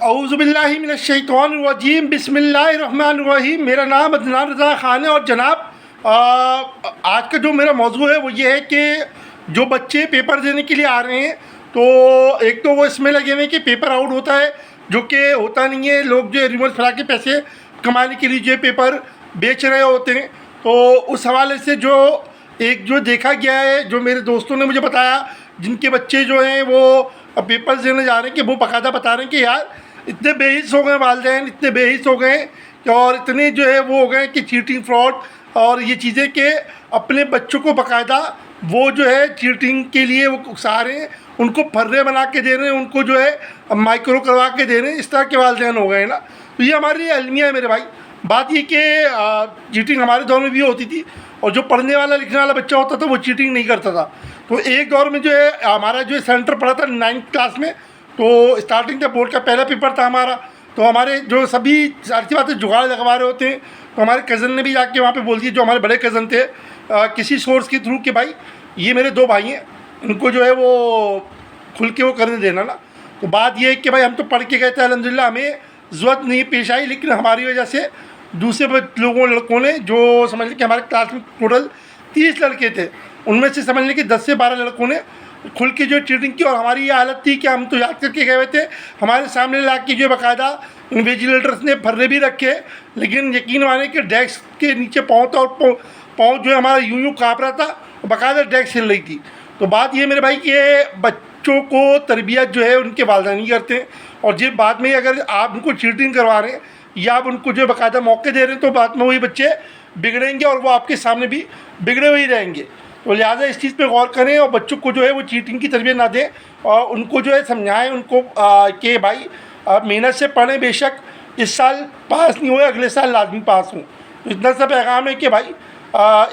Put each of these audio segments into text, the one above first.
औज़ुबिल्लाहि मिनश्शैतानिर्रजीम बिस्मिल्लाहिर्रहमानिर्रहीम। मेरा नाम अदनान रज़ा ख़ान है और जनाब आज का जो मेरा मौजू है वो ये है कि जो बच्चे पेपर देने के लिए आ रहे हैं तो एक तो वो इसमें लगे हुए हैं कि पेपर आउट होता है, जो कि होता नहीं है। लोग जो रिवर्स फैला के पैसे कमाने के लिए जो पेपर बेच रहे होते हैं। तो उस हवाले से जो देखा गया है, जो मेरे दोस्तों ने मुझे बताया जिनके बच्चे जो हैं वो पेपर देने जा रहे हैं, कि वो बाकायदा बता रहे हैं कि यार इतने बेहिस हो गए वालिदैन, इतने बेहिस हो गए और इतने जो है वो हो गए कि चीटिंग फ्रॉड और ये चीज़ें के अपने बच्चों को बाकायदा वो जो है चीटिंग के लिए वो उकसा रहे हैं, उनको फर्रे बना के दे रहे हैं, उनको जो है माइक्रो करवा के दे रहे हैं। इस तरह के वालिदैन हो गए ना। तो ये हमारी अलमिया है मेरे भाई। बात ये कि चीटिंग हमारे दौर में भी होती थी और जो पढ़ने वाला लिखने वाला बच्चा होता था वो चीटिंग नहीं करता था। तो एक दौर में जो है हमारा जो सेंटर पड़ा था 9th क्लास में, तो स्टार्टिंग का बोर्ड का पहला पेपर था हमारा। तो हमारे जो सभी सारी बातें जुगाड़ लगवा रहे होते हैं, तो हमारे कज़न ने भी जाके वहाँ पे बोल दिया, जो हमारे बड़े कज़न थे किसी सोर्स के थ्रू, कि भाई ये मेरे 2 भाई हैं, इनको जो है वो खुल के वो करने देना ना। तो बात ये है कि भाई हम तो पढ़ के गए थे अल्हम्दुलिल्लाह, हमें ज़रूरत नहीं पेश आई, लेकिन हमारी वजह से दूसरे लड़कों ने, जो समझ लें कि हमारे क्लास में टोटल 30 लड़के थे, उनमें से समझ लें कि 10 से 12 लड़कों ने खुल के जो चीटिंग की। और हमारी ये हालत थी कि हम तो याद करके गए हुए थे, हमारे सामने ला के जो बाकायदा इन्विजिलेटर्स ने फर्रे भी रखे, लेकिन यकीन माने कि डेस्क के नीचे पाँव था और पाँव जो है हमारा यूँ काँप रहा था, बाकायदा डेस्क हिल रही थी। तो बात ये मेरे भाई कि बच्चों को तरबियत जो है उनके वालिदैन नहीं करते हैं, और जो बाद में अगर आप उनको चीटिंग करवा रहे हैं या आप उनको जो बाकायदा मौके दे रहे हैं, तो बाद में वही बच्चे बिगड़ेंगे और वो आपके सामने भी बिगड़े हुए ही रहेंगे। तो लिहाजा इस चीज़ पे गौर करें और बच्चों को जो है वो चीटिंग की तरबियत ना दें, और उनको जो है समझाएं उनको कि भाई आप मेहनत से पढ़ें, बेशक इस साल पास नहीं हुए अगले साल लाजमी पास हों। तो इतना सा पैगाम है कि भाई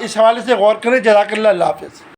इस हवाले से गौर करें। जज़ाकल्लाह, अल्लाह हाफ़िज़।